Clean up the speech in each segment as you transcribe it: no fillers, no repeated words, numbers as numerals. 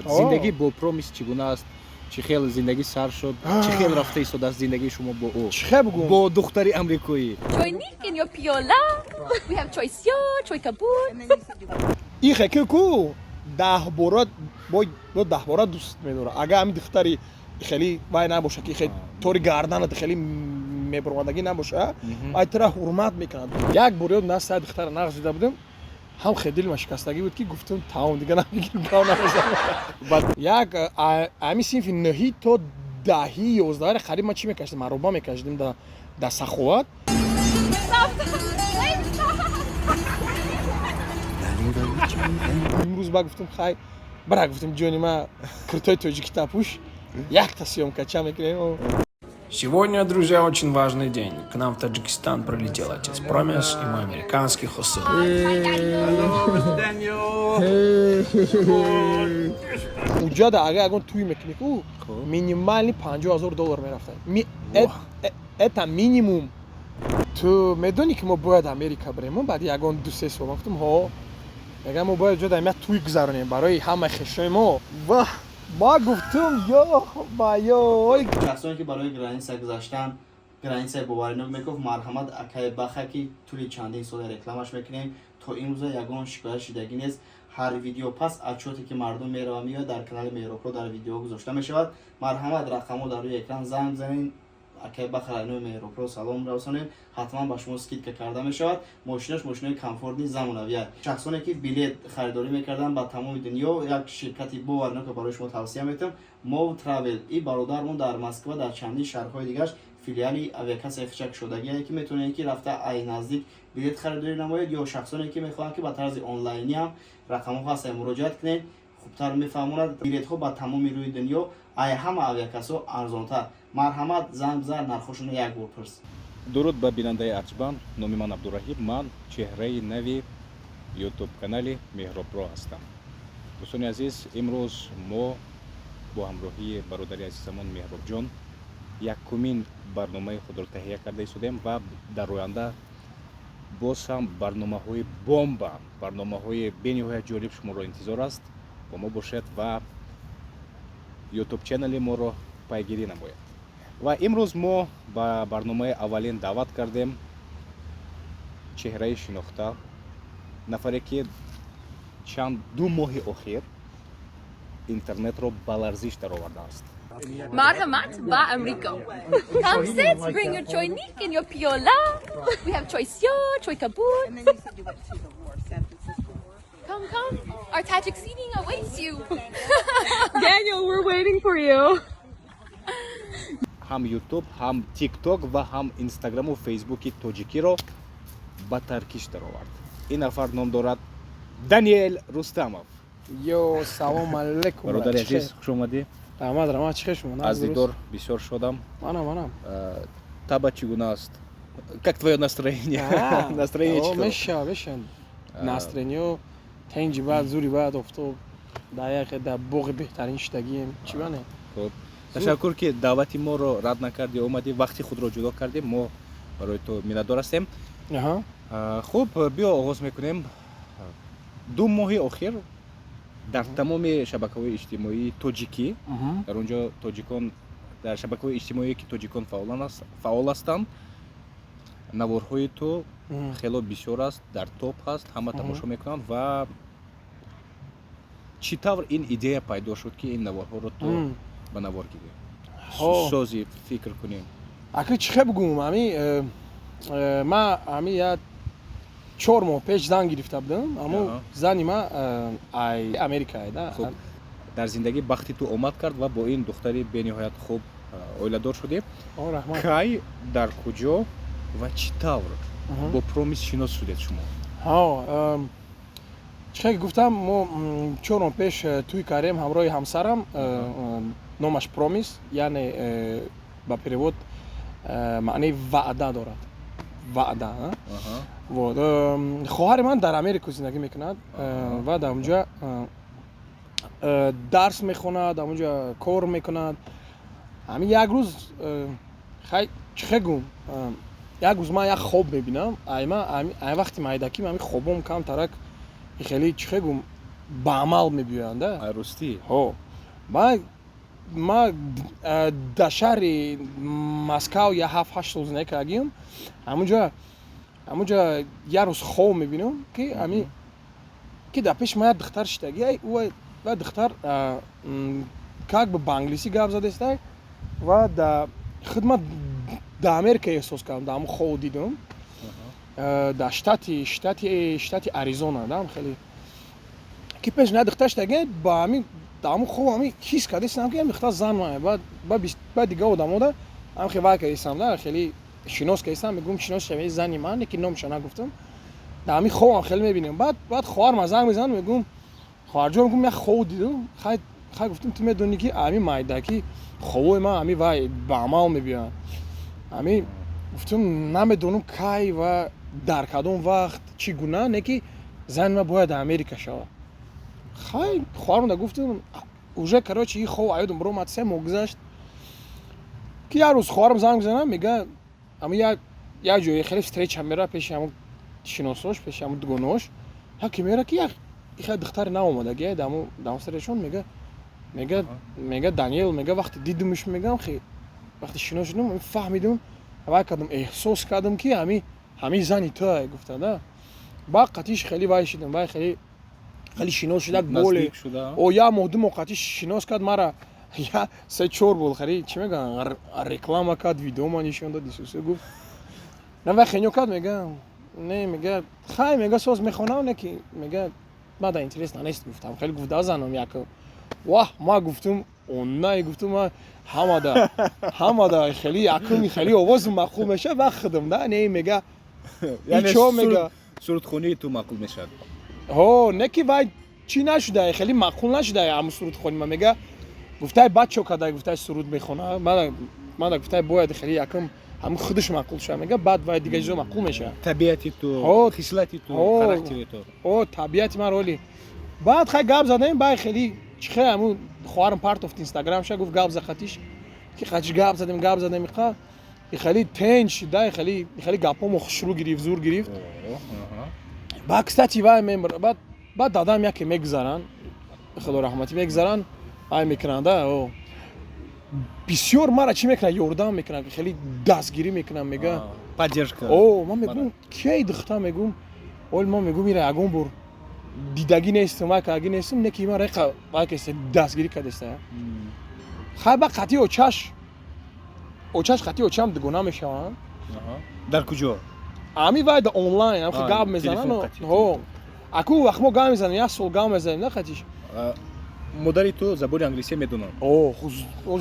زندگی با پرومیس چگونه است؟ چه خیلی زندگی سر شد؟ چه خیلی رفته ایستاده از زندگی شما با او؟ چه بگم؟ با دختری امریکایی. Choinik in your piola. We have choice choy kabut. این خیلی کو 10 بار با 10 بار دوست می‌داره. اگه همین دختری خیلی وای نباشه که خیلی طوری گردن خیلی میبروندگی نباشه، ایترا حرمت میکنه. یک بار یاد نست دختر نقش دیده بودم. هم خیلی دل شکستگی بود که گفتم تمام دیگه نمیگیرم کار نمی‌کنم. بعد یک امی سینف نهی تا 10 11 خرید ما چی میکشیدیم؟ مروبا میکشیدیم در سخوات. امروز با گفتم خای برا گفتم جونی ما крутой таджикский пуш як та съемка ча میکنیم. Сегодня, друзья, очень важный день. К нам в Таджикистан прилетел отец Промис и мой американский хосу. اونجا دا اگه توی میکنی کو مینیمالی $50,000 میرفته. اتا مینیموم. تو میدونی که ما باید امریکا بریم بعد یگان 2-3 سال گفتم ها میگم ما باید جدا ما توی گذرونیم برای همه خشم ما. واه ما گفتم یا بایای کسانی که برای گرانیسه گذاشتن گرانیسه بوارینو میگفت مرحمت اکای بخه که طول چندین سال رکلامش میکنیم تا این روزا یگان شکایت شدگی نیست. هر ویدیو پس اچوتی که مردم میره و میاد در کانال میروپرو در ویدیو گذاشته میشود. مرحمت رقمو در روی اکران زنگ بزنین اکای بخرانو میروپرو سلام رسونین حتما با شما اسکیت کرده میشود. ماشینش ماشین کامفورت نیست زمانویه. شخصانی که بلیط خریداری میکردن با تمام دنیا یک شرکتی بوارینو که برای شما توصیه میتونم مو تراول ای برادرمون در مسکو در چندین شهرهای دیگه فیلیالی اویاکاس اخچک شدگیه که میتونه یکی رفته ای نزدیک بلیط خریداری نماید یا شخصانی که میخوان که با طرز آنلاینی هم رقم‌ها هست مراجعه کنین خوبتر میفهموند بلیط ها با تمام روی دنیا ای همه اویاکاسو ارزانتر. مرحمت زنگ بزن نرخشون یک بار پرس. درود به بیننده ارجمند. نام من عبدالرحیم. من چهره نوی یوتیوب کانال میهربرو هستم. دوستان عزیز امروز ما با همراهی برادری عزیزمون مهراب جان یکمین برنامه خود را تهیه کرده ایستادیم و در آینده باز هم برنامه‌های بمب برنامه‌های بین‌المللی جالب شما را انتظار است. با ما باشید و یوتیوب کانال ما را پیگیری نمایید. و امروز ما با برنامه اولین دعوت کردیم چهره شناخته نفری که چند 2 ماه اخیر اینترنت رو به لرزش در آورده است. Marhamat ba America. Come sit, bring your choinik in your piola. We have choice choy kabut. Come. Our Tajik seating awaits you. Daniel, we're waiting for you. هم یوتیوب هم تیک تاک و هم اینستاگرام و فیسبوک تاجیکی رو به ترکیش در آورد. این نفر نام دارد دانیل رستمов. یو سلام علیکم برادر عزیز خوش اومدی. رحمت چه شما از دیدار بسیار شدم. منم Таба чугуна است. Как твое настроение? Настроение میشه настроение تنج بعد زوری بعد افتاد دایخ در باغ بهترین شتگیم چی بانه. خب تشکر که دعوت ما رو رد نکردی اومدی وقتی خود رو جدا کردیم ما برای تو میnnatdor هستیم. خب بیا آغاز میکنیم. 2 ماه اخیر در تمام شبکه‌های اجتماعی تاجیکی در اونجا تاجیکان در شبکه‌های اجتماعی که تاجیکان فعال هستند نوارهای تو خیلی بسیار است در توپ هست همه تماشا میکنند و چطور این ایده پیدا شد که این نوارها رو تو به نوار گیری سازی فکر کنیم. اگه چه بگم ما یا 4 ماه پیش زن گرفته بودم اما زنی ما ای امریکایی ده. خب در زندگی بختی تو اومد کرد و با این دختری به نهایت خوب اولیدار شدی. کی در کجا و چطور با پرومیس شناس شدید شما؟ چه گفتم ما 4 ماه پیش توی کاریم همراه همسرم نامش پرومیس یعنی با перевод معنی وعده دارد. وعده و خواهر من در امریکا زندگی میکند و در اونجا درس میخواند در اونجا کار میکند. همین یک روز چه گم یک روز من یک خواب میبینم ای وقتی مایدکی من خوابم کم ترک خیلی چه گم ба амал мебиёянд рости ма дар шаҳри Москав я 7-8 рӯз некагим ҳамунҷа як рӯз хоб мебинам ки дар пеши ма як духтар шидаги ва духтар как бы ба англисӣ гап задестай ва дар хидмат дар Америка эҳсос кардам дар ҳамун хоб дидам дар штати Аризона дам хеле ки пеш на духтар шидаги ба ҳамин дар ҳамун хоб ҳамин ҳис кардесам ки духтар зан мае баъд дигар одамода ҳам хеле вай кардесам хеле шинос кардесам мегӯм шинос шавед зани ман ки номаша нагуфтам дар ҳамин хобам хеле мебинем баъд хоҳарам занг мезанам мегӯм хоҳарҷон мегӯм як хоб дидам хай гуфтам ту медонӣ ки ҳамин майдаки хобои ман ҳамин вай ба амал мебиёянд ҳамин гуфтам намедонам кай ва дар кадом вақт чӣ гуна не ки зани ман бояд Америка шавад хай хоҳарам гуфтам уже короче ин хоб аёдам баромад 3 моҳ гузашт ки як рӯз хоҳарам занг мезанам мега ҳамин як ҷое хеле встреча мера пеши ҳамун шиносош пеши ҳамун дугонаҳош яке мера ки хай духтаре наомадаги дар ҳамун встречаон мега Даниел мега вақте дидамш мегам вақте шинос шудам фаҳмидам вай кардам эҳсос кардам ки ҳамин зани туае гуфта баъд қатиш хеле вай шудам вай хеле шинос шуда боле як моҳ 2 моҳ қатиш шинос кард мара 3-4 бол хари чӣ мегӯянд реклама кард видеома нишон дод исусе гуфт вай хенё кард мега хай мега соз мехонам не ки мега мада интересна нест гуфтам хеле гуфта занам як ваҳ ма гуфтам онай гуфтам ма ҳамада хеле якуми хеле овози маъқул мешавад ва хидам не мега ичо мега сурудхонии ту маъқул мешавад не ки вай чӣ нашуда хеле маъқул нашуда ҳамун сурудхони ма мега гуфтай бачо кадай гуфтай суруд мехона мада гуфтай бояд хеле якум ҳамун худаш маъқул шава мега баъд вай дигар чизо маъқул мешавад табиати ту хислати ту характери ту табиати ман роли баъд хай гап задем бай хеле чихе ҳамун хоҳарам партофт инстаграм ша гуфт гап за қатиш ки қатиш гап задем иқа хеле тенҷ шуда хеле гапомо хушрӯ гирифт зур гирифт баъд кстати вай баъд дадам яке мегузаранд худо раҳматӣ мегузаранд вай мекунанд бисёр мара чӣ мекунад ёрдам мекунад хеле дастгирӣ мекунад мега поддержка ман мегӯм кей духта мегӯм ман мегӯм ира ягон бор дидагӣ нестам вай кадаги нестам не ки ман реқа вай кеста дастгирӣ кардеста хай ба қатъи очаш қатъи очам дугона мешаванд дар куҷо ҳамин вай да онлайн ҳам гап мезананд аку вақт мо гап мезанем як сол гап мезанем на қатиш модари ту забони англисия медонанд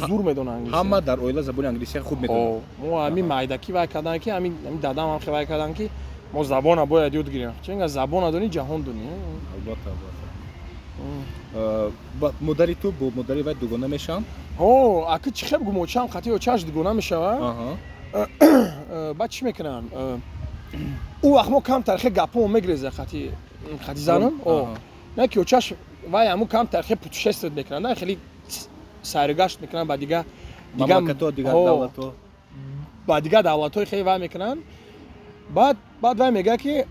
зур медонанд ҳама дар оила забони англисия хуб медонанд мо ҳамин майдаки вай кардан ки ҳамин дадам ҳам хеле вай кардан ки мо забона бояд ёд гирем чунки забона донӣ ҷаҳон донӣ албатта модари ту бо модари вай дугона мешаванд аку чӣ хеб гумочам қатъи очаш дугона мешавад баъд чӣ мекунанд он вақт мо камтар хе гапомо мегиреза қатъи занам не ки очаш вай ҳамун камтар хе путешествият мекунанд хеле сайругашт мекунанд ба дигар давлатҳо хеле вай мекунанд баъд вай мега ки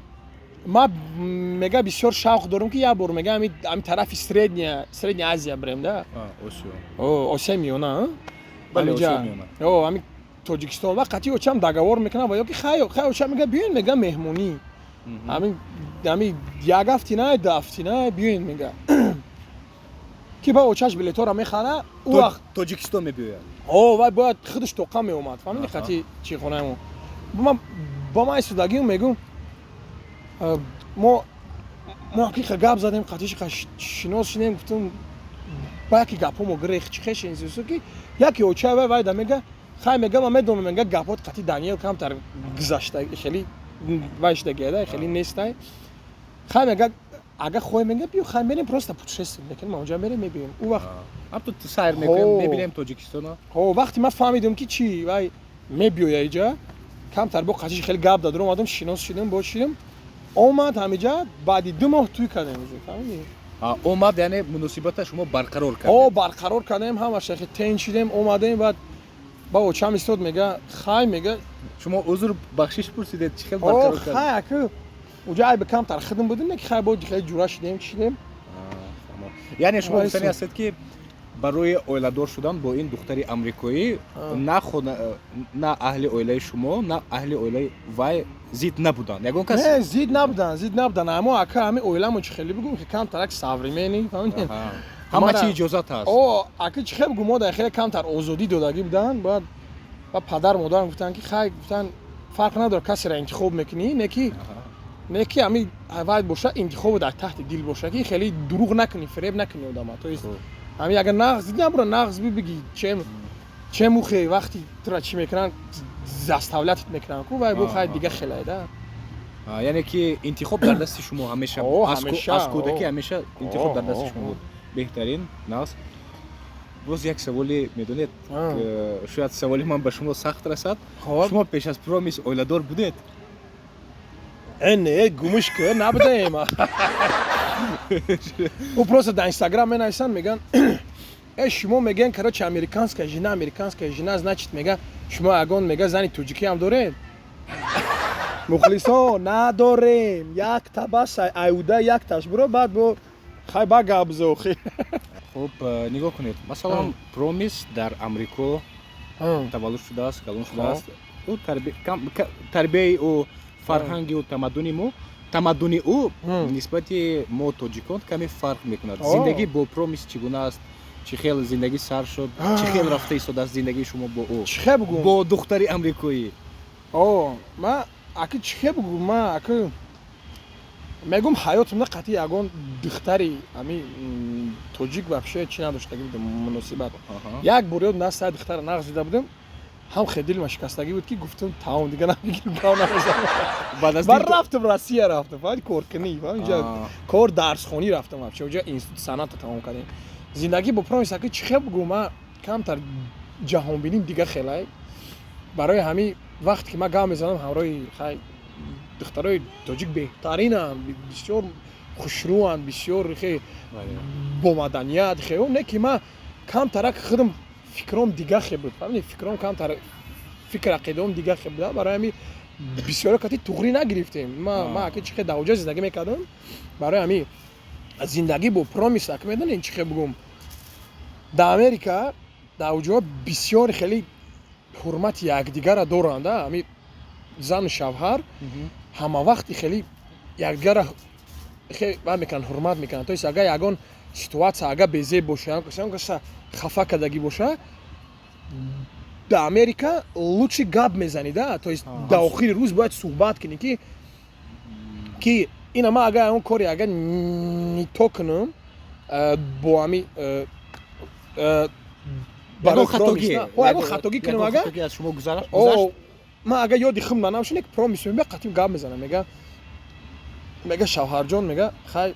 ма мега бисёр шавқ дорам ки як бор мега ҳамин тарафи средняя азия барем осия миёна ҳамин тоҷикистон ва қатъи очам договор мекунам ва ёки хай очам мега биёен мега меҳмонӣ ҳамин як ҳафтина 2 ҳафтина биёен мега ки ба очаш билетора мехара тоҷикистон мебиёяд вай бояд худаш тоқа меомад фаҳмиди қатъи чӣ хонаи мо ба ман истодагиам мегӯм мо ҳақиқа гап задем қатиш шинос шудем гуфтам ба яке гапомо гирехт чӣ хешенсусу ки яке оча вай да мега хай мега ман медонам мега гапот қатъи Даниел камтар гузашта хеле вай шудагиада хеле нестай хай мега агар хоҳем мега биё хай мерем просто путешествие мекунем онҷа мерем мебием он вақт ҳамту сайр мебинем тоҷикистоно вақте ман фаҳмидам ки чӣ вай мебиёя иҷа камтар бо қатиш хеле гап дадорум одам шинос шудем бо шудем омад ҳамиҷа баъди 2 моҳ туй кардем фаҳмидӣ омад яъне муносибата шумо барқарор кардем барқарор кардем ҳамаша хе тенҷ шудем омадем баъд ба очам истод мега хай мега шумо узр бахшиш пурсидед чӣ хел барқарор кардем хай аку уҷа айби камтар хидм будем не ки хай бо хеле ҷура шудем чӣ шудем яъне шумо Вайси. гуфтани ҳастед ки барои оиладор шудан бо ин духтари амрикоӣ на аҳли оилаи шумо на аҳли оилаи вай зид набуданд ягон кас не зид набудан аммо ака ҳами оиламон чӣ хеле бигум ки камтарак савримени фаҳмидед ҳама чи иҷозат ҳаст о ака чӣ хеле бигум мода хеле камтар озодӣ додагӣ буданд баъд падар модарам гуфтанд ки хай гуфтан фарқ надорад касеро интихоб мекунӣ не ки ҳами вай боша интихобу дар таҳти дил боша ки хеле дурӯғ накунӣ фиреб накунӣ одама то есть ҳами агар нағз зид набура нағз бибиги чем ухе вақти тура чӣ мекунанд заставлятит мекунанд ку вай бо хай дига хелайда яъне ки интихоб дар дасти шумо ҳамеша аз кӯдакӣ ҳамеша интихоб дар дасти шумо буд беҳтарин нағз боз як саволе медонед шояд саволи ман ба шумо сахт расад шумо пеш аз промис оиладор будед не гумушка набудаем у просто дар инстаграм менависанд меган шумо мегӯян короче американская жена значит мега шумо ягон мега зани тоҷикӣ ҳам доред мухлисо надорем якта бас аюда якташ биро баъд бо хай ба габзо хуб нигоҳ кунед масалан промис дар амрико таваллуд шудааст калон шудааст тарбияи ӯ фарҳанги ӯ тамаддуни ӯ нисбати мо тоҷикон каме фарқ мекунад зиндагӣ бо промис чӣ гуна аст чӣ хел зиндагӣ сар шуд чӣ хел рафта истодааст зиндагии шумо бо ӯ чӣ хел бигӯм бо духтари амрикоӣ ма ака чӣ хел бигӯм ма ака мегӯм ҳаётимда қатъи ягон духтари ҳами тоҷик вообще чӣ надоштагӣ будем муносибат як бор ёд на сай духтара нағз дида будем ҳам хел дил ма шикастагӣ буд ки гуфтам тамом дига намегирм гав намезанам баъд рафтам россия рафтам фаҳмид коркунӣ фаҳмид кор дарсхонӣ рафтам вообще оҷа институти санъата тамом кардем зиндагӣ бо промис ака чӣ хел бигӯм ма камтар ҷаҳонбиним дига хелай барои ҳами вақте ки ман гав мезанам ҳамроҳи хай духтарои тоҷик беҳтаринанд бисёр хушрӯанд бисёр бомаданият не ки ман камтарак худам фикрам дига хел буд фаҳмидӣ фикрам камтар фикр ақидаам дига хел буда барои ҳами бисёро кати туғрӣ нагирифтем ман ака чӣ хел дар оҷа зиндагӣ мекардам барои ҳами зиндагӣ бо промис ака медонед чӣ хел бигӯм дар америка дар оҷаҳо бисёр хеле ҳурмати якдигара доранд ҳами зану шавҳар ҳама вақти хеле якдигара мекунанд ҳурмат мекунанд то есть агар ягон ситуатсия агар безеб боша ягон каса хафа кардагӣ боша дар америка лучши гап мезанӣ то есть дар охири рӯз бояд суҳбат кунӣ ки ина ман агар ягон кори агар нито кунам бо ҳами ягон хатогӣ кунам агар аз шумо гузашт ман агар ёди худ манам шуд промис мега қатъи гап мезанам мега шавҳарҷон мега хай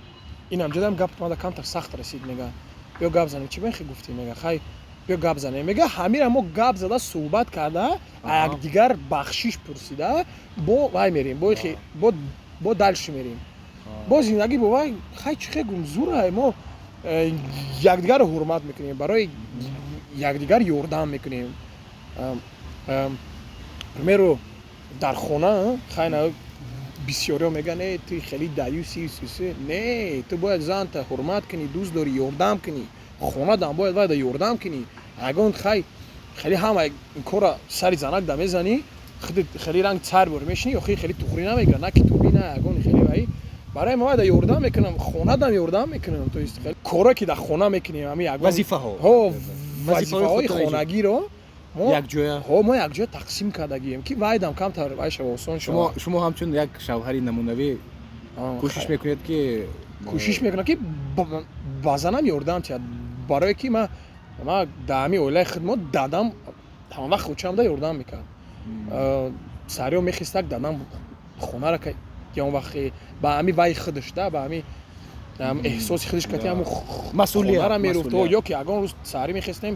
ин ҳамҷадам гап мада камтар сахт расид мега бё гап занем чӣ мехи гуфтӣ мега хай бё гап занем мега ҳамира мо гап зада суҳбат карда якдигар бахшиш пурсида бо вай мерем бо дальше мерем бо зиндагӣ бо вай хай чӣ хел гум зура мо якдигарро ҳурмат мекунем барои якдигар ёрдам мекунем примеру дар хона хайна бисёриҳо мегӯянд ту хеле даюси сусе не ту бояд занта ҳурмат кунӣ дӯст дорӣ ёрдам кунӣ хонадам бояд вайда ёрдам кунӣ ягон хай хеле ҳама ин кора сари занак да мезанӣ хеле ранг цар бор мешинӣ охир хеле туғрӣ намегирад на китобӣ на ягон хеле вай барои ма вайда ёрдам мекунам хонадам ёрдам мекунам то есть коро ки дар хона мекунем ҳами ягон вазифаҳои хонагиро мо якҷоя тақсим кардагием ки вайдам камтар вайшава осон шуд шумо ҳамчун як шавҳари намунавӣ кӯшиш мекунед ки ба занам ёрдам тиҳад барое ки ма дар ҳами оилаи хидмот дадам ҳама вақт хучамда ёрдам мекард сариҳо мехистак дадам хонара ягон вақт ба ҳами вай худаш ба ҳами эҳсоси худаш кати ҳамн масъулиятара мерӯфт ё ки ягон рӯз саҳарӣ мехистем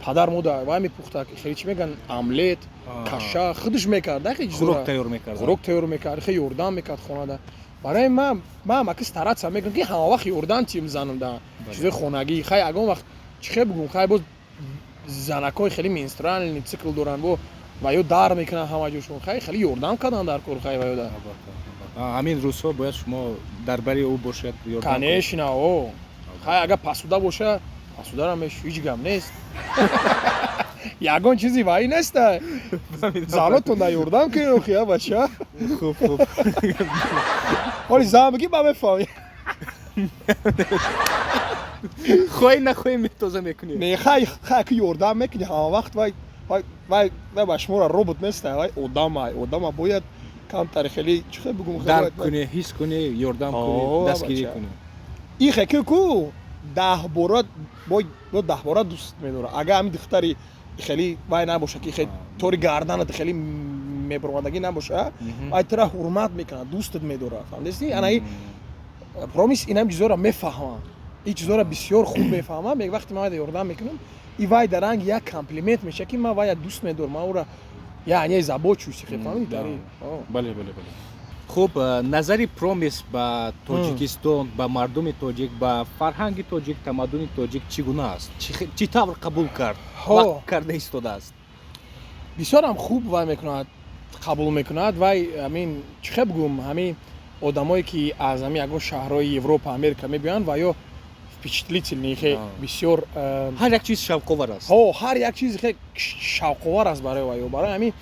падар модар вай мепухта хеле чӣ мегӯянд омлет каша худаш мекард хӯрок тайёр мекард хеле ёрдам мекард хонада барои ман ака старатсия мекунам ки ҳама вақт ёрдам тим занам дар чизои хонагӣ хай ягон вақт чӣ хел бигӯм хай боз занакҳои хеле менструальный цикл доранд ва ё дар мекунанд ҳама ҷошон хай хеле ёрдам кардан дар кор хай ваёда ҳамин рӯзҳо бояд шумо дар бари ӯ бошед конечно хай агар пасуда боша пасударам ҳеҷ гап нест ягон чизи вай неста занотон дар ёрдам кунед охи а бача хуб хуб ҳоли зан бигӣ ба мефаҳми хоҳӣ нахоҳӣ метоза мекунӣ не хай ки ёрдам мекунӣ ҳама вақт вай ба шуморо робот неста вай одама бояд камтари хеле чӣ хел бигум дарк кунӣ ҳис кунӣ ёрдам кунӣ дастгирӣ кунӣ иxe ку 10 бора дӯст медорад агар ҳамин духтари хеле вай набоша ки тори гарданат хеле мебуромадагӣ набоша вай тора ҳурмат мекунад дӯстат медорад фаҳмидеси анаи промис инам чизоро мефаҳмам ин чизоро бисёр хуб мефаҳмам вақте ман вайда ёрдам мекунам и вай дар ранги як комплимент мешавад ки ман вая дӯст медорам ман ура яъне забот чӯси фаҳмидӣ тари бале хуб назари промис ба тоҷикистон ба мардуми тоҷик ба фарҳанги тоҷик тамаддуни тоҷик чӣ гуна аст чӣ тавр қабул кард вақт карда истодааст бисёрам хуб вай мекунад қабул мекунад вай ҳамин чӣ хел бигӯм ҳамин одамое ки аз ҳамин ягон шаҳрҳои европа америка мебиёянд ва ё впечатлительные бисёр ҳар як чиз шавқовар аст ҳар як чиз хеле шавқовар аст барои вай барои ҳамин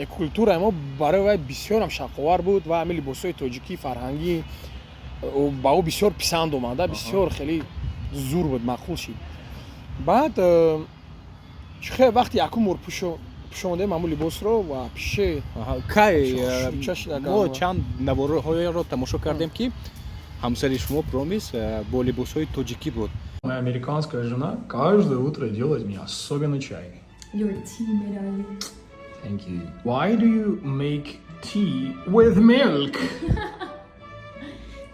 культураи мо барои вай бисёрам шавқовар буд ва ҳамин либосҳои тоҷикӣ фарҳангӣ ба ӯ бисёр писанд омада бисёр хеле зур буд мақбул шид баъд чӣ хел вақти якум бор пӯшондем ҳамун либосро ва пише кай мо чанд навораҳоеро тамошо кардем ки ҳамсари шумо промис бо либосҳои тоҷикӣ буд Моя американская жена каждое утро делает мне особенный чай. Your tea made out of it. Thank you. Why do you make tea with milk?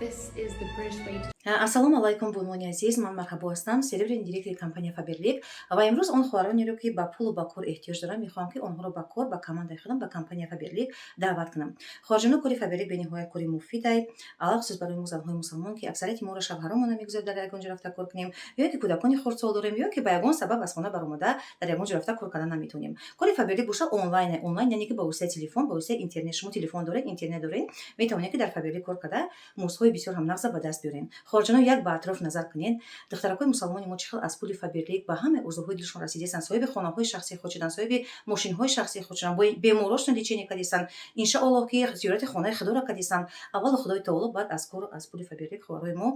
This is the British way to Ассалому алайкум бунмони азиз, ман марҳабо ҳастам, серебрин директори компания Faberlic ва имрӯз он хӯронеро ки ба пулу ба кор эҳтиёҷ дорам мехоҳам ки онҳоро ба кор ба командаи худам ба компания Faberlic даъват кунам. хориҷоно кори Faberlic бениҳоят кори муфид аст, алахусус барои мо занҳои мусалмон ки аксарияти моро шабҳаромона мегузарад дар ягон ҷо рафта кор кунем ё ки кӯдакони хурдсол дорем ё ки ба ягон сабаб аз хона баромада дар ягон ҷо рафта кор кардан наметавонем. кори Faberlic боша онлайн яъне ки ба воситаи телефон ба воситаи интернет шумо телефон доред интернет доред метавонед ки дар Faberlic кор карда музҳои бисёр ҳамнағза ба даст биёред. хориҷоно як ба атроф назар кунед, духтаракои мусалмони мо чӣ хел аз пули Faberlic ба ҳамаи орзуҳои дилшон расидастанд, соҳиби хонаҳои шахсии худ шуданд, соҳиби мошинҳои шахсии худ шуданд, бо беморошно лечение кардистанд, иншоаллоҳ ки зиёрати хонаи худоро кардистанд. аввалу худои таоло баъд аз кор аз пули Faberlic ховарҳои мо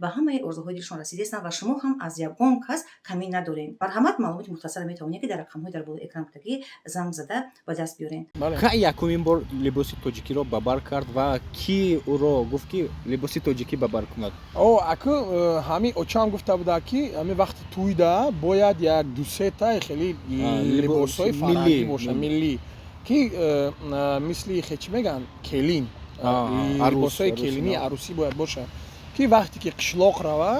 ба ҳамаи орзуҳои дилшон расидастанд ва шумо ҳам аз ягон кас камӣ надоред. марҳамат маълумоти мухтасара метавонед ки дар рақамҳои дар болои экран будагӣ занг зада ба даст биёред. кай якумин бор либоси тоҷикиро ба бар кард ва ки ӯро гуфт ки либоси тоҷикӣ ба бар кунад аку ҳамин очам гуфта буда ки ҳамин вақти тӯйда бояд як дусета хеле либосҳои фарҳангӣ боша миллӣ ки мисли чӣ меган келин либосҳои келини арӯсӣ бояд боша ки вақте ки қишлоқ рава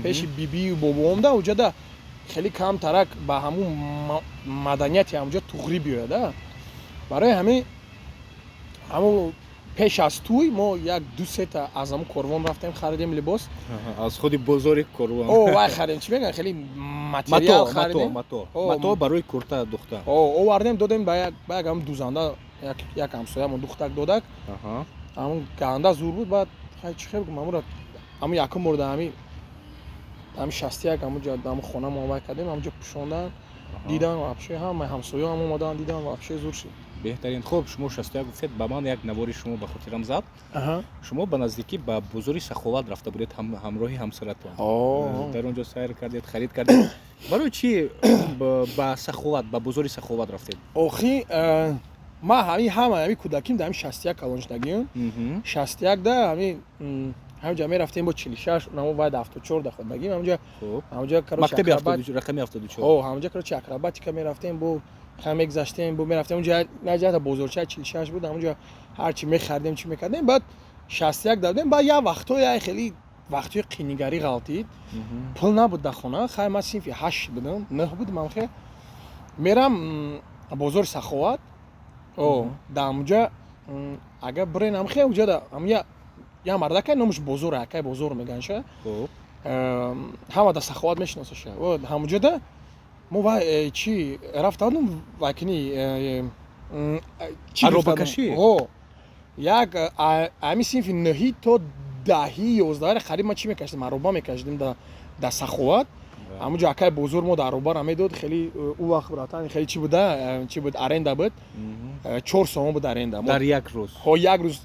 пеши бибию бобоомда уҷада хеле камтарак ба ҳамун маданияти ҳамуҷа туғри биёяда барои ҳамин пеш аз тӯй мо як ду сета аз ҳамун корвон рафтем харидем либос аз худи бозори корвон вай харидем чӣ мегӯянд хеле материал харидем мато барои курта духтар овардем додем ба як ҳамун дузанда як ҳамсоямон духтак додак ҳамун гаҳанда зур буд баъд хай чӣ хел бигӯм ҳамун якум бор дар ҳамин шастияк ҳамунҷа ҳамун хона мо вай кардем ҳамунҷа пӯшондан дидан вапше ҳамаи ҳамсояам омадан дидан вапше зур шид беҳтарин хуб шумо шастияк гуфтед ба ман як навори шумо ба хотирам зад шумо ба наздикӣ ба бозори Саховат рафта будед ҳамроҳи ҳамсаратон дар он ҷо сайр кардед харид кардед барои чӣ ба Саховат ба бозори Саховат рафтед охи ман ҳамин кӯдаким дар ҳамин шастияк калоншдагиён шастияк да ҳаминҷа мерафтем бо 46 намо вай да 74 да ходагим ҳамунҷа мактаби рақами 74 ҳамунҷа короче акробатика мерафтем бо хам мегзаштем бо мерафтем онҷа наҷата бозорчаи 46 буд ҳамунҷа ҳарчи мехардем чӣ мекардем баъд 61 дадем баъд як вақтҳое хеле вақтҳои қинигарӣ ғалтид пул набуд дар хона хай ман синфи 8 будам 9 будам амхе мерам бозори Саховат дар ҳамунҷа агар бирен амхе онҷа да я мардакай номаш бозор акай бозор меганша ҳама да Саховат мешиносаша ҳамунҷа да мо вай чӣ рафтадум вайкини аробакашӣ як ҳамин синфи 9 то 10 11 қариб ман чӣ мекашидем ароба мекашидем да саховат ҳамунҷо акай бозор мо даробара медод хеле у вақт братан хеле чи буд аренда буд 4 сом буд аренда дар як рӯз як рӯз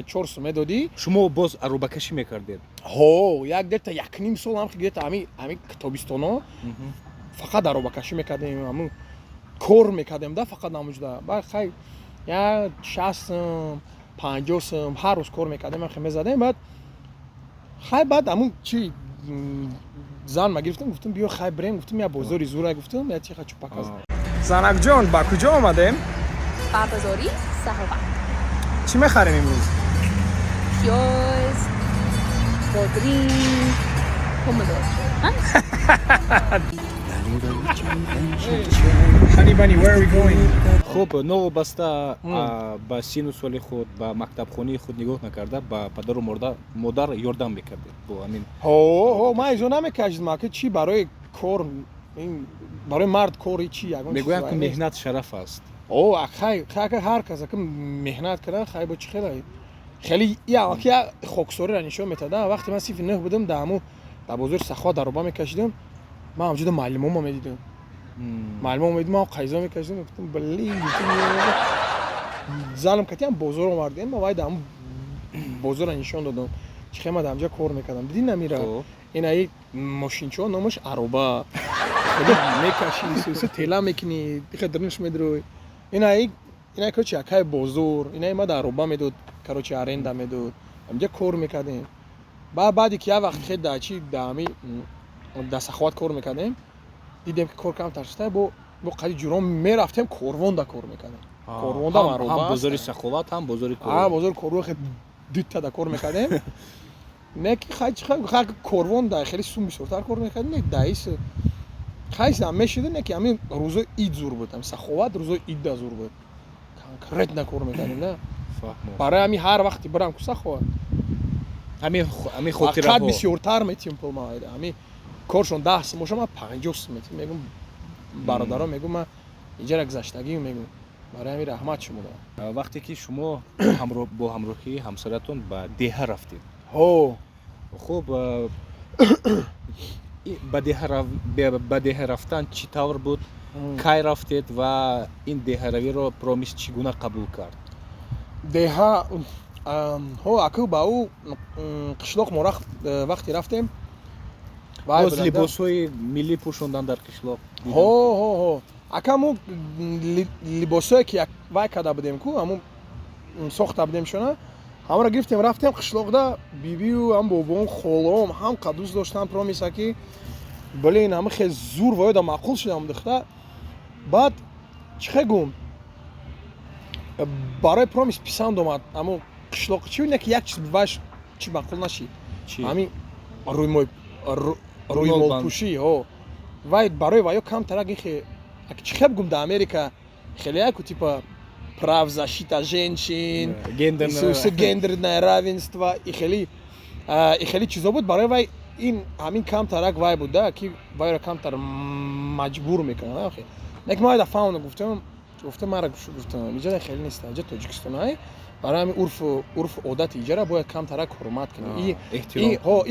4 сом медодӣ шумо боз аробакашӣ мекардед як дета якним сол ҳам гета ҳами тобистоно фақат аробакашӣ мекардем ҳамун кор мекардем да фақат намуҷда ба хай я 60 сом 50 сом ҳар рӯз кор мекардем хай мезадем баъд хай баъд ҳамун чи зан ма гирифтам гуфтам биё хай бирем гуфтам я бозори зура гуфтам я чи хачупак аст занакҷон ба куҷо омадем Бардазори саҳова. чӣ мехарем имрӯз Пёз, бодринг, помидор. Honey bunny, where are we going? хуб новобаста ба сину соли худ ба мактабхонаи худ нигоҳ накарда ба падару модар ёрдам мекардед бо ҳамин ман изо намекашидам аки чи барои кор барои мард кори чи ягон мегӯям ки меҳнат шараф аст хай ҳар кас аки меҳнат кардан хай бо чи хеле яки хоксориро нишон метада вақте ман синфи 9 будам да ҳамун дар бозори сахова дароба мекашидам ман ҳамҷуда маълимомо медидам маълимомо медидам ман қайзо мекашидам гуфтам блин залам катиам бозор омардем вай да ҳамун бозорро нишон додам чихе ман ҳамҷа кор мекардам диди намира инаи мошинчо номаш ароба мекаши тела мекини хедрниш медрӯй инаи короче акай бозор инаи ма ароба медод короче аренда медод ҳамҷа кор мекардем баъде ки як вақт хед дачи дами да саховат кор мекардем дидем ки кор камтар шуда бо қади ҷуром мерафтем корвонда кор мекардем корвонда ароба ҳам бозори саховат ҳам бозори бозори корвон хед дутта да кор мекардем неки хай корвонда хеле сум бисёртар кор мекардем не даис хайс ҳам мешуда неки ҳамин рӯзои ид зур буд ҳам саховат рӯзои ид да зур буд конкретна кор мекардем на барои ҳамин ҳар вақти бирам ку саховат ҳамин хотираҳо қад бисёртар метим пул маоида ҳамин коршон 10 сом моша ман 50 сом метим мегум бародаро мегум ман иҷара гузаштагиу мегум барои ҳамин раҳмат шумо дорам вақте ки шумо бо ҳамроҳии ҳамсаратон ба деҳа рафтед хуб ба деҳа рафтан чӣ тавр буд кай рафтед ва ин деҳаравиро промис чӣ гуна қабул кард деҳа аку ба ӯ қишлоқ мо вақте рафтем боз либосҳои миллӣ пӯшондан дар қишлоқ акаму либосое ки вай карда будем ку ҳамун сохта будем шона ҳамаро гирифтем рафтем қишлоқда бибию ҳам бобом холом ҳам қадус доштан промиса ки блин ҳама хел зур воёда маъқул шудам духта баъд чихе гум барои промис писанд омад аммо қишлоқ чи неки як чиз ваш чи маъқул нашид ҳамин рӯймолпӯшӣ вай барои ваё камтар чихе бигум да Америка хеле яку типа прав защита женщин гендерное равенство и хеле чизо буд барои вай ин ҳамин камтарак вай буд да ки вайро камтар маҷбур мекунад неки ман да фаҳмона гуфтам мара гуфтам иҷара хеле нест аҷа тоҷикистон барои ҳамин урфу одати иҷара бояд камтарак ҳурмат кунем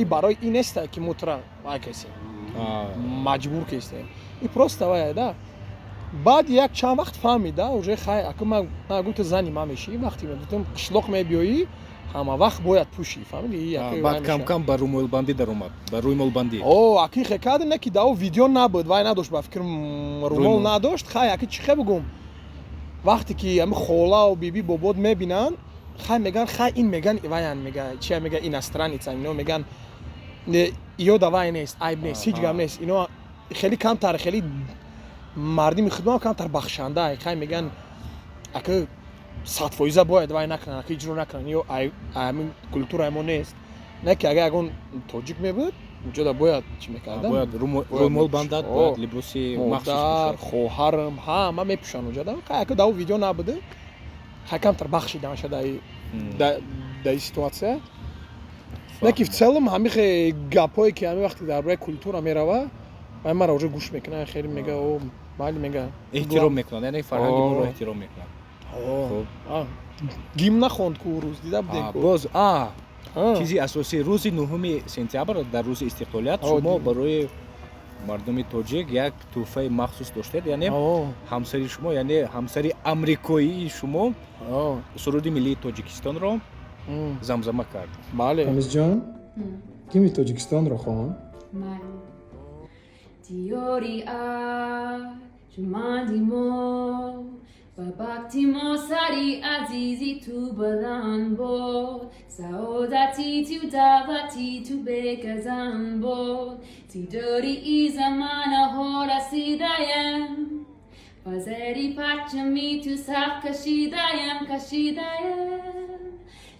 и барои ин неста ки мутра вай кесем маҷбур кестем и просто вай да баъд як чанд вақт фаҳмида уже хай аку ман гуфта зани ман мешӣ вақти гуфтам қишлоқ мебиёӣ ҳама вақт бояд пӯшӣ фаҳмидӣ баъд камкам ба рӯймолбандӣ даромад ба рӯймолбандӣ аки хе карда неки дао видео набуд вай надошт ба фикр рӯймол надошт хай аки чихе бигум вақте ки ҳами холау биби бобод мебинанд хай меган хай ин меган ваян меган чи меган иностранец ино меган ёда вай нест айб нест ҳеҷ гап нест ино хеле камтар хеле мардими хидмат камтар бахшанда хай меган ака 100% бояд вай накунанд ака иҷро накунанд ё ҳамин культураи мо нест неки агар ягон тоҷик мебуд уҷода бояд чӣ мекардам бояд рӯймолбандад бояд либоси модар хоҳарам ҳама мепӯшанд уҷода хай ака дао видео набуде хай камтар бахшидан шуда да ин ситуатсия неки в целом ҳамин гапҳое ки ҳамин вақти дар бораи культура мерава вай мара уже гӯш мекунад хеле мега майли мега эҳтиром мекунад яъне фарҳанги моро эҳтиром мекунад гимн нахонд ку рӯз дида будем боз чизи асосии рӯзи 9 сентябр дар рӯзи истиқлолият шумо барои мардуми тоҷик як тӯҳфаи махсус доштед, яъне ҳамсари шумо, яъне ҳамсари амрикоии шумо суруди миллии тоҷикистонро замзама кард. бале. Тамизҷон, гими Тоҷикистонро хоҳам. Tiori Jumandimo Babaktimo Sari Azizi tu Balambo Saodati tu Davati tu Bekazambo Tidori Izamana Hora Sidayam Fazeri Pachami tu Saf Kashidayam Kashidayam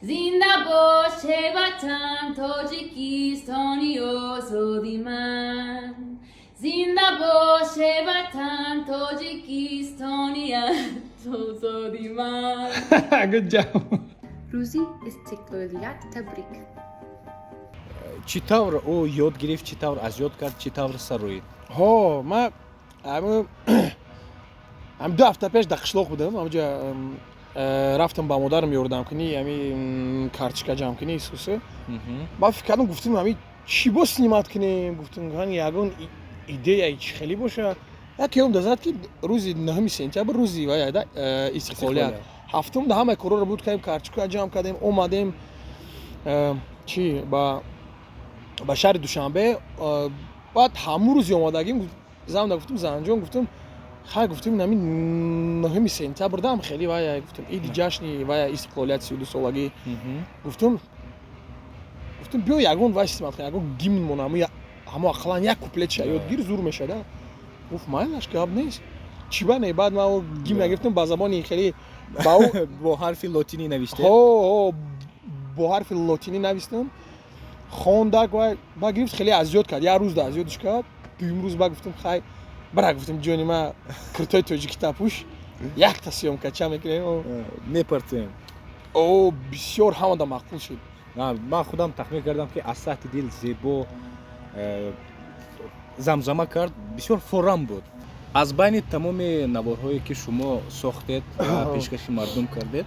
Zinda Boshe Vatan Tojikistani Osodiman Zinda Boshe Vatan Tojikistania Osodiman Good job. روزی استقلالیت تبریک. чӣ тавр ӯ ёд гирифт, чӣ тавр аз ёд кард, чӣ тавр сар роид? ма ҳам 2 ҳафта пеш дар қишлоқ будам, ҳамҷа рафтам ба модарам ёрдам кунӣ, ҳами карточка ҷамъ кунӣ исусе. Ба фикр кардам, гуфтам ҳами чӣ бо снимат кунем, гуфтам ҳани ягон идеяи чӣ хеле боша. Як ём дозад ки рӯзи 9 сентябр рӯзи ваяда истиқлолият. ҳафтум да ҳамаи корро буд кардем, карточка ҷамъ кардем, омадем чӣ ба шаҳри Душанбе. Баъд ҳамун рӯзи омадагим замда гуфтам Занҷон, гуфтам хай, гуфтам нами 9 сентябр дам хеле вая, гуфтам иди ҷашни вая истиқлолият 32 солагӣ. Гуфтам биё ягон вай симат кунем, ягон гимн монам, ҳамо ақаллан як куплетша ёдгир зур мешада. Гуфт майлаш гап нест. Чӣ бане? Баъд ман гимна гирифтам ба забони хеле бо ҳарфи лотинӣ навиштед? бо ҳарфи лотинӣ навистам, хондак ба гирифт, хеле азёд кард, як рӯз да азёдш кард. Дуюм рӯз ба гуфтам хай бара, гуфтам ҷони ман куртои тоҷики тапӯш якта сёмка ча мекунем, мепартем. бисёр ҳамада маъқул шуд. ман худам тахмин кардам ки аз сахти дил зебо замзама кард, бисёр форам буд. аз байни тамоми наворҳое ки шумо сохтед ва пешкаши мардум кардед,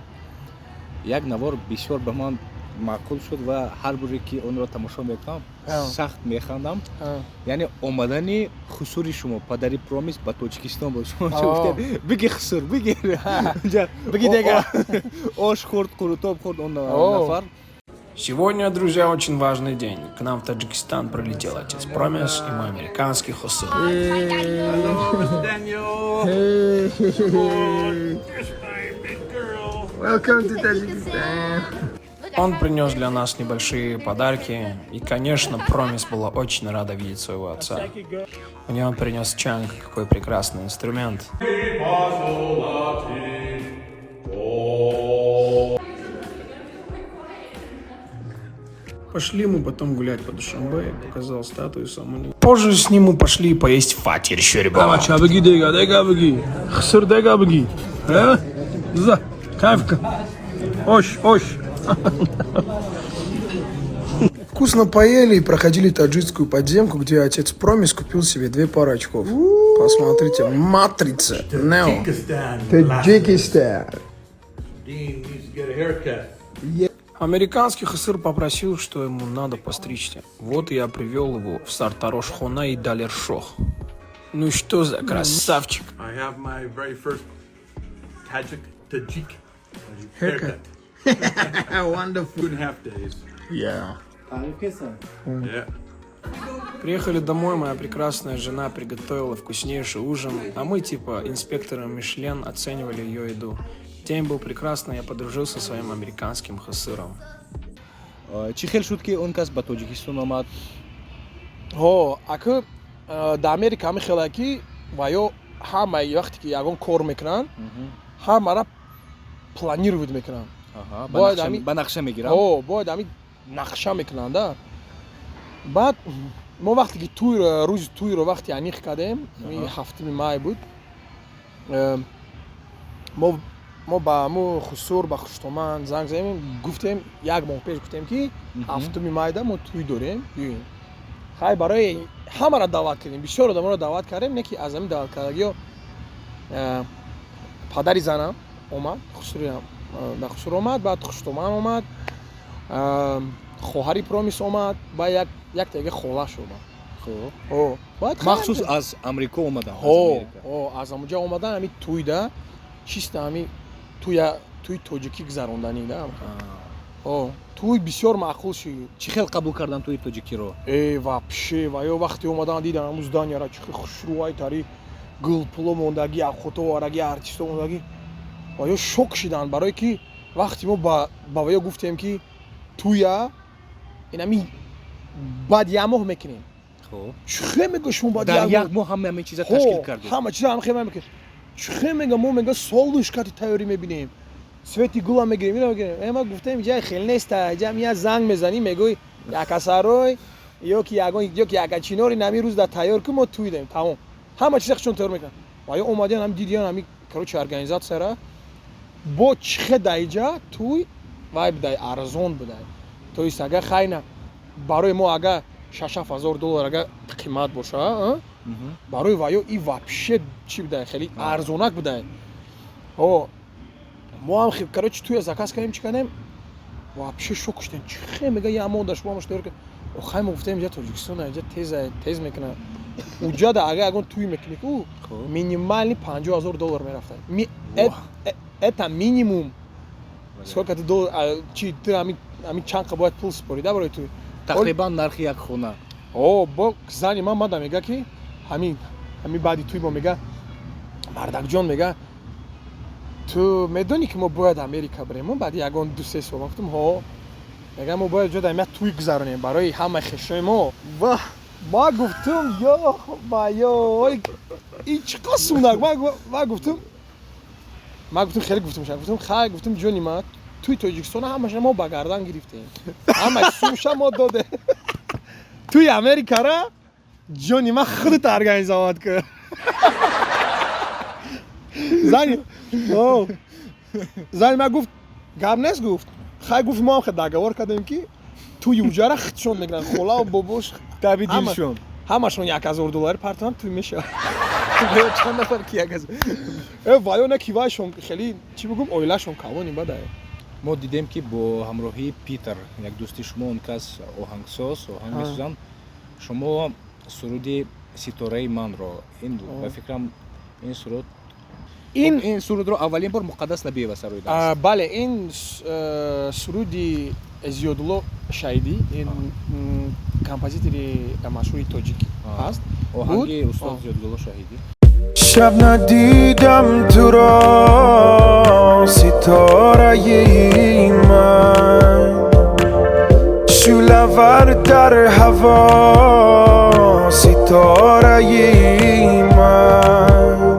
як навор бисёр ба ман маъқул шуд ва ҳар боре ки онро тамошо мекунам сахт механдам. Яъне омадани хусури шумо, падари промис ба Тоҷикистон бо шумо гуфтед биги хусур, биги дегар ош хӯрд, қурутоб хӯрд он нафар. Сегодня, друзья, очень важный день. К нам в Таджикистан прилетел отец Промис и мой американский хусур. Welcome to Tajikistan. Он принес для нас небольшие подарки. И, конечно, Промис была очень рада видеть своего отца. Мне он принес чанг, какой прекрасный инструмент. Пошли мы потом гулять по Душанбе, показал статую саму. Позже с ним мы пошли поесть фатир щерба. Вкусно поели и проходили таджикскую подземку, где отец Промис купил себе 2 пары очков. Посмотрите, матрица. Таджикистан. Американский хасыр попросил, что ему надо постричься. Вот я привел его в Сартарош-Хона и Далершох. Ну что за красавчик. I have my very first Tajik Haircut. Wonderful. 2.5 days. Yeah. Yeah. Приехали домой, моя прекрасная жена приготовила вкуснейший ужин, а мы типа инспекторы Мишлен оценивали ее еду. День был прекрасный, я подружился со своим американским хасыром. чӣ хел шуд ки он кас ба Тоҷикистон омад? ака да Америка ҳами хела ки ва ё ҳамаи вақте ки ягон кор мекунанд, ҳамара планировать мекунанд. ба нақша мегиранд? бояд ҳами нақша мекунанд. баъд мо вақте ки рӯзи тӯйро вақте аниқ кардем, 7 май буд, мо ба мо хусур ба Хуштоманд занг задем, гуфтем 1 моҳ пеш гуфтем ки 7 майда мо тӯй дорем, биёем. хай барои ҳамаро даъват кардем, бисёр одаморо даъват кардем, не ки аз ҳамин даъват кардагиҳо падари занам омад, хусур омад, баъд Хуштоманд омад, хоҳари промис омад ба як тага хола шуда. خب مخصوص از امریکا اومدن از اونجا اومدن همین تویده چیست همین توی توجیکی گذروندنی ده توی بسیار معقول شد. چی خیلی قبول کردن توی توجیکی رو؟ вообще و یا وقتی اومدن دیدن همون زدانی را چه خوشروهای تاری گل پلو موندگی خطو وارگی ارتیست موندگی و یا شوک شدن برای که وقتی ما با ویا گفتیم که توی این همین بعد یه ماه میکنیم چه میگه شما باید در یک ماه همه چیزا تشکیل کردید همه چیزا خیلی میکنیم چه میگه ما میگه سالش کاتی تیاری میبینیم سویتی گل هم میگیریم اینو میگیریم ما گفتیم جای خیلی نیست جا میاد زنگ میزنیم میگه یک اساروی یا که چینوری نمی روز در تیار که ما توی دیم تمام همه چیزا چون تیار میکنن آیا اومدن هم دیدین همین کروچ ارگانیزاتسیا با چه دایجا توی وای بدای ارزون بدای توی ساگه خیلی برای ما اگه $6,000 اگه قیمت باشه برای وایو این вообще چی بده خیلی ارزونک بده ما هم خیلی کروچ توی زکاس کردیم چیکاریم вообще شوک شدیم چه میگه یه امون داشت با مشتری که خیلی ما گفتیم اینجا تاجیکستان اینجا تیز میکنه اونجا ده اگه توی میکنی او مینیمالی $50,000 میرفته это минимум сколько ты چی تو همین چند باید پول سپاریده برای توی تقریبا نرخ یک خونه با زنی من مادم میگه که همین بعدی توی ما میگه مردک جان میگه تو میدونی که ما باید امریکا بریم ما بعد یکان 2-3 سال گفتم ها میگه ما باید جدا ما توی گذرونیم برای همه خشای ما ما گفتم یا این چقدر سونک ما گفتم خیلی گفتم جونی ما توی تاجیکستان همش ما با گردن گرفتیم همش سومش ما داده توی امریکا را جونی ما خودت ارگانیزovat کرد زنی ما گفت گابنس گفت خیلی گفت ما هم خیلی داگوار کردیم که توی اونجا را خودشون میگن خولا و بابوش دویدیلشون همشون $1,000 پرتان توی میشه چند نفر کی وایو نکیوایشون خیلی چی بگم اویلاشون کاونی بده ما دیدیم که با همراهی پیتر یک دوستی شما اون کس آهنگساز آهنگ میسازن شما سرودی ستاره من رو این به فکرم این سرود رو اولین بار مقدس نبی و سروی داشت بله این سرودی زیادالله شهیدی این کمپوزیتوری مشهور تاجیکی هست آهنگ استاد زیادالله شهیدی شب ندیدم تو را ستاره من شعله‌ور در هوا ستاره من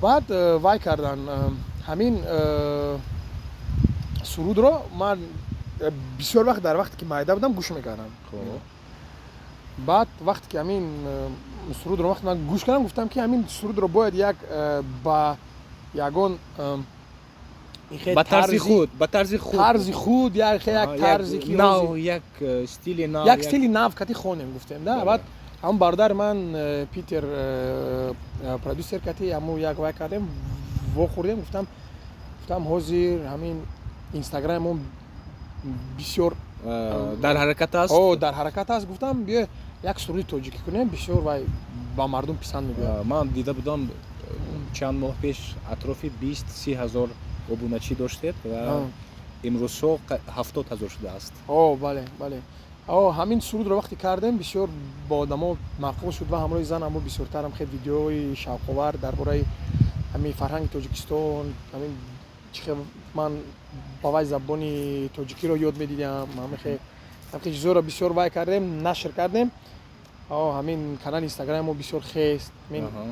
بعد وای کردن همین سرود رو من بسیار وقت در وقتی که مایده بودم گوش میکردم بعد وقتی که همین سرود رو وقتی من گوش کردم گفتم که همین سرود رو باید یک با یگان با طرز خود یا یک طرزی که نو یک استیل نو کتی خونیم گفتیم ده بعد هم برادر من پیتر پرودوسر کتی همو یک وای کردیم و خوردیم گفتم حاضر همین اینستاگرامم بسیار در حرکت است گفتم بیا یک سرودی توجیکی کنیم بسیار وای با مردم پسند میاد من دیده بودم چند ماه پیش اطراف 20-30 هزار ابونچی داشتید و امروز 70,000 شده است بله همین سرود رو وقتی کردیم بسیار با آدما مقبول شد و همراه زن هم بسیارتر هم خیلی ویدیوهای شوق‌آور درباره همین فرهنگ تاجیکستان همین من با وای زبانی تاجیکی رو یاد میدیدم همین چیزا رو بسیار وای کردیم نشر کردیم همین کانال اینستاگرام بسیار خیست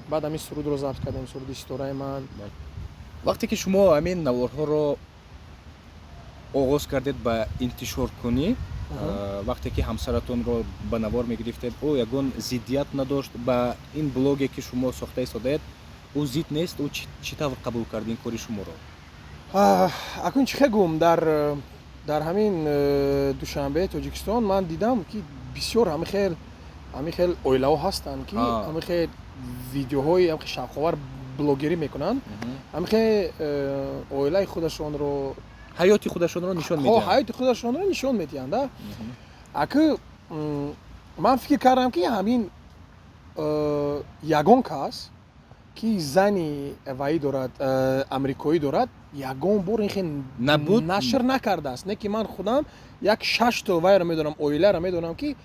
بعد همین سرود رو ضبط کردیم سرود ستاره من وقتی که شما همین نوارها رو آغاز کردید با انتشار کنی وقتی که همسرتون رو به نوار میگرفتید او یگان ضدیت نداشت با این بلوگی که شما ساخته سادید او ضد نیست او چی طور قبول کردین کاری شما رو اکنون چه گم در همین دوشنبه تاجیکستان من دیدم که بسیار همه خیلی اویلاو هستن که همه خیلی ویدیوهای همه شوق‌آور بلوگری میکنن همه خیلی اویلای خودشون رو ҳаёти худашонро нишон медиҳанд. ҳаёти худашонро нишон медиҳанд. Аки ман фикр кардам ки ҳамин ягон кас ки зани ваи дорад амрикоӣ дорад ягон бор ин хел Набуд? нашр накардааст. Не ки ман худам як 6 то вайро медонам, оиларо медонам ки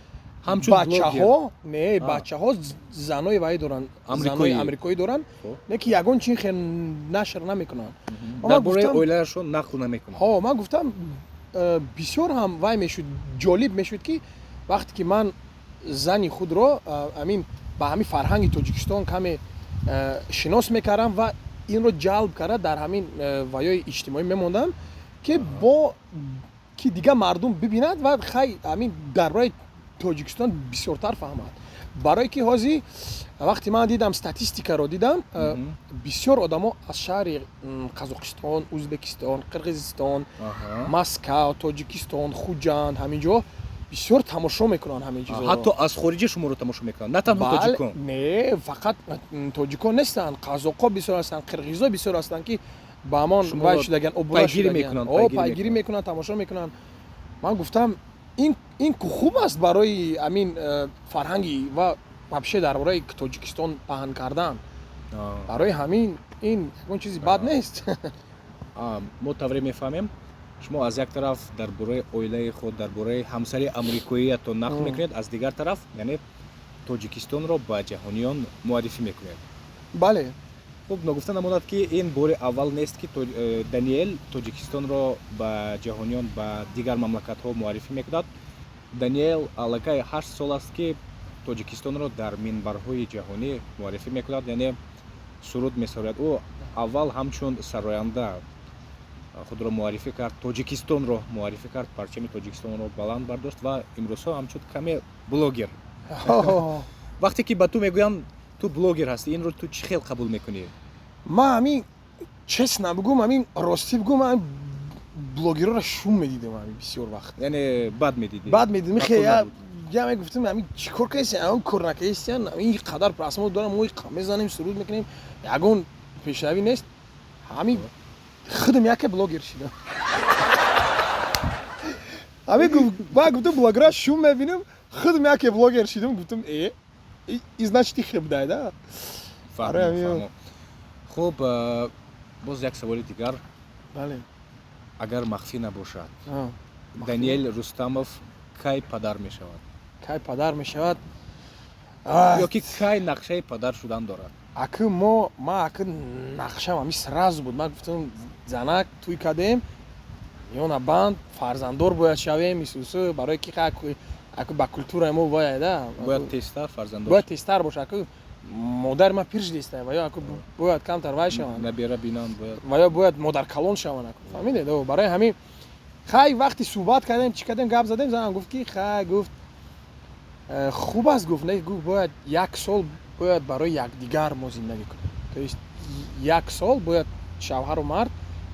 Ҳамчун бачаҳо не бачаҳо занои ваи доранд, занои амрикоӣ доранд, не ки ягон чин хел нашр намекунанд. дар бораи оилаашон нақл намекунанд. Ман гуфтам бисёр ҳам вай мешуд, ҷолиб мешуд ки вақте ки ман зани худро амин ба ҳамин фарҳанги Тоҷикистон каме шинос мекардам ва инро ҷалб карда дар ҳамин ваёи иҷтимоӣ мемондам ки бо ки дигар мардум бибинад ва хай амин дар бораи Тоҷикистон бисёртар фаҳмад. Барое ки ҳозир вақте ман дидам статистикаро дидам, бисёр одамо аз шаҳри Қазоқистон, Ӯзбекистон, Қирғизистон, Москав, Тоҷикистон, Хуҷанд ҳамин ҷо бисёр тамошо мекунанд ҳамин чизо. ҳатто аз хориҷи шуморо тамошо мекунанд, на танҳо тоҷикон. Не, фақат тоҷикон нестанд, қазоқо бисёр ҳастанд, қирғизо бисёр ҳастанд ки ба ҳамон вай шудаган, пайгирӣ мекунанд, тамошо мекунанд. Ман гуфтам ин ку хуб аст барои амин фарҳанги ва вообще дар бораи Тоҷикистон паҳн кардан. Барои ҳамин ин ягон чизи бад нест. мо тавре мефаҳмем, шумо аз як тараф дар бораи оилаи худ, дар бораи ҳамсари амрикоиятон нақл мекунед, аз дигар тараф яъне Тоҷикистонро ба ҷаҳониён муаррифӣ мекунед. Бале. Хуб, ногуфта намонад ки ин бори аввал нест ки Даниэл Тоҷикистонро ба ҷаҳониён, ба дигар мамлакатҳо муаррифӣ мекунад. Даниэл аллакай 8 сол аст ки Тоҷикистонро дар минбарҳои ҷаҳонӣ муаррифӣ мекунад, яъне суруд месорад. Ӯ аввал ҳамчун сароянда худро муаррифӣ кард, Тоҷикистонро муаррифӣ кард, парчами Тоҷикистонро баланд бардошт ва имрӯзҳо ҳамчун каме блогер. Вақте ки ба ту мегӯям ту блогер ҳастӣ, инро ту чӣ хел қабул мекунӣ? Ман ҳамин честна бигӯм, ҳамин ростӣ бигӯм, ҳамин блогерҳоро шум медидам ҳамин бисёр вақт. Яъне бад медидӣ? Бад медидам. Ҷаме гуфтам ҳамин чӣ кор кардистен, ягон кор накардистен, ин қадар просмотр дорам, мо мезанем, суруд мекунем, ягон пешравӣ нест. Ҳамин худам яке блогер шидам. Ҳамин ман гуфтам блогерҳо шум мебинам, худам яке блогер шидам, гуфтам и значит хел будай да. Фаҳмидам. Хуб, боз як саволи дигар. Бале. Агар махфӣ набошад, Даниэл Рустамов кай падар мешавад? Кай падар мешавад? Ё ки кай нақшаи падар шудан дорад? Аки ман аки нақшам ҳамин сразу буд. Ман гуфтам занак туй кардем, ёна банд фарзанддор бояд шавем, исусу барое ки аки ба культураи мо бояд да. Бояд тезтар фарзанддор. Бояд тезтар боша, аки модар ма пирш дистай ва ё аки бояд камтар вай шаванд. Набира бинанд бояд. Ва ё бояд модаркалон шаванд. Фаҳмидед? Барои ҳамин хай вақти суҳбат кардем, чӣ кардем, гап задем, занам гуфт ки хай гуфт хуб аст, гуфт не, гуфт бояд 1 сол бояд барои якдигар мо зиндагӣ кунем. То есть 1 сол бояд шавҳару мард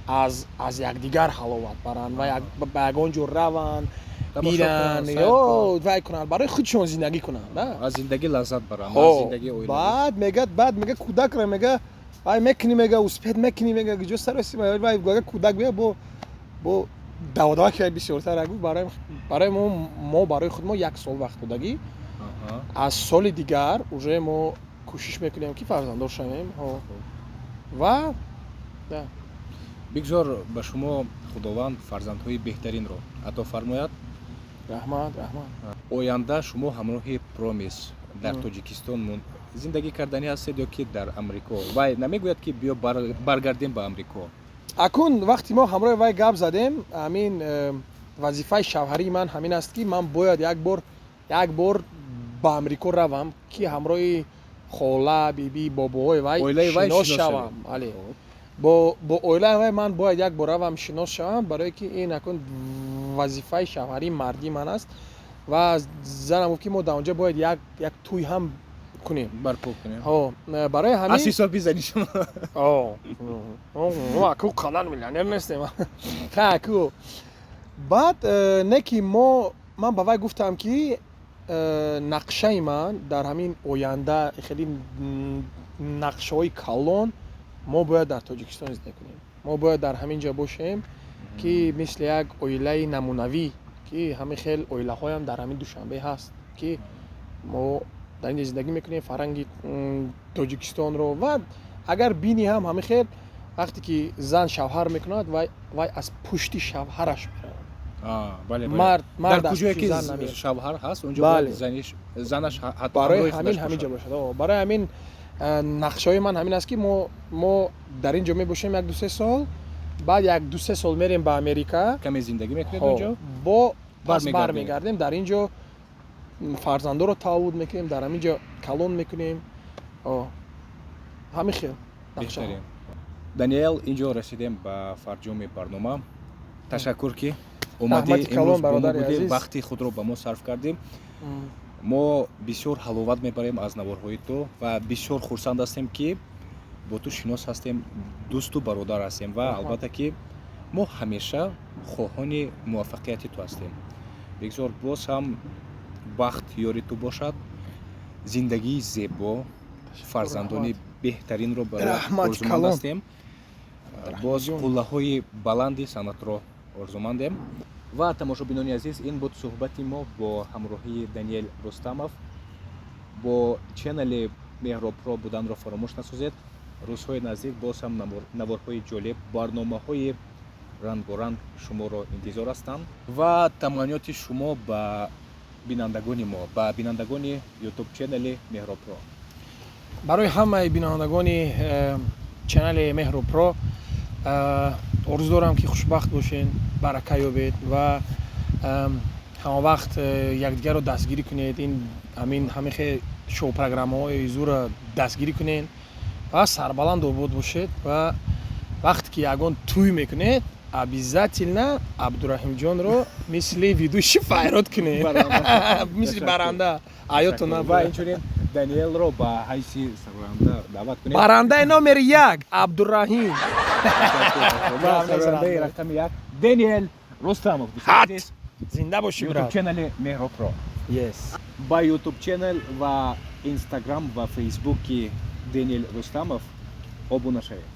аз якдигар ҳаловат баранд ва ба ягон ҷо раванд, биранд, ё вай кунанд, барои худшон зиндагӣ кунанд. Аз зиндагӣ лаззат баранд, аз зиндагии оила. Баъд мега кӯдакро мега ай мекунӣ, мега успед мекунӣ, мега ҷо сарваси вай гӯя кӯдак бия бо даводаҳо ки бисёртар агу барои мо барои худ мо 1 сол вақт будагӣ. Аз соли дигар уже мо кӯшиш мекунем ки фарзанддор шавем. Ва бигзор ба шумо худованд фарзандҳои беҳтаринро ато фармояд. Раҳмат. Оянда шумо ҳамроҳи Промис дар Тоҷикистон зиндагӣ карданӣ ҳастед ё ки дар Амрико? Вай намегӯяд ки биё баргардем ба Амрико? Акун вақти мо ҳамроҳи вай гап задем, ҳамин вазифаи шавҳарии ман ҳамин аст ки ман бояд як бор ба Амрико равам ки ҳамроҳи хола, биби, бобоҳои вай шинос шавам. Бо оилаи вай ман бояд як бор равам, шинос шавам, барое ки ин акун вазифаи шавҳарии мардии ман аст ва занам гуфт ки мо дар онҷа бояд як туй ҳам кунем, барпо кунем. Барои ҳамин аз ҳисоб бизанӣ шумо. мо аку қадар миллионер нестем. Аку баъд не ки ман ба вай гуфтам ки нақшаи ман дар ҳамин оянда хеле нақшаҳои калон мо бояд дар Тоҷикистон зиндагӣ кунем. Мо бояд дар ҳамин ҷо бошем ки мисли як оилаи намунавӣ ки ҳамин хел оилаҳоям дар ҳамин душанбе ҳаст ки мо дар инҷа зиндагӣ мекунем фарҳанги тоҷикистонро ва агар бинӣ ҳам ҳамин хел вақте ки зан шавҳар мекунад вай аз пушти шавҳараш меравад. дар куҷое ки шавҳар ҳаст унҷо занаш барои ҳамин ҳаминҷа бошад. Барои ҳамин нақшаҳои ман ҳамин аст ки мо дар ин ҷо мебошем 1-2 сол, баъд 1-2 сол мерем ба Америка, каме зиндагӣ мекунед унҷо, баз бармегардем дар ин ҷо фарзандоро таваллуд мекунем, дар ҳамин ҷо калон мекунем. ҳамин хел беҳтарин. Даниэл, инҷо расидем ба фарҷоми барнома. Ташаккур ки омадӣ, имрӯз бо мо будӣ, вақти худро ба мо сарф кардем. мо бисёр ҳаловат мебарем аз наворҳои ту ва бисёр хурсанд ҳастем ки бо ту шинос ҳастем, дӯсту бародар ҳастем ва албатта ки мо ҳамеша хоҳони муваффақияти ту ҳастем. бигзор боз ҳам бахт ёри ту бошад, зиндагии зебо, фарзандони беҳтаринро барои орзуманд ҳастем. боз қуллаҳои баланди санъатро орзумандем. ва тамошобинони азиз, ин буд суҳбати мо бо ҳамроҳии Даниэл Рустамов. бо ченали Меҳробро буданро фаромӯш насозед. рӯзҳои наздик боз ҳам наворҳои ҷолиб, барномаҳои рангоранг шуморо интизор ҳастанд ва таманниёти шумо ба бинандагони мо, ба бинандагони YouTube ченали Меҳробро. барои ҳамаи бинандагони ченали Меҳробро орзу дорам ки хушбахт бошен, барака ёбед ва ҳамавақт якдигарро дастгирӣ кунед. ин ҳамин хел шоупрограммаҳои зура дастгирӣ кунед ва сарбаланд обод бошед ва вақте ки ягон тӯй мекунед обязательно Абдураҳимҷонро мисли видӯши файрод кунед, мисли баранда аётон ва инчунин Даниэлро ба ҳайси сарбаранда даъват кунед. Барандаи номери 1 Абдураҳим. Сарбарандаи рақами 1 Даниэл Рустамов. Зинда бошӣ YouTube ченали Меҳробро. Yes. Ба YouTube ченал ва Instagram ва Facebook Даниэл Рустамов обуна шавед.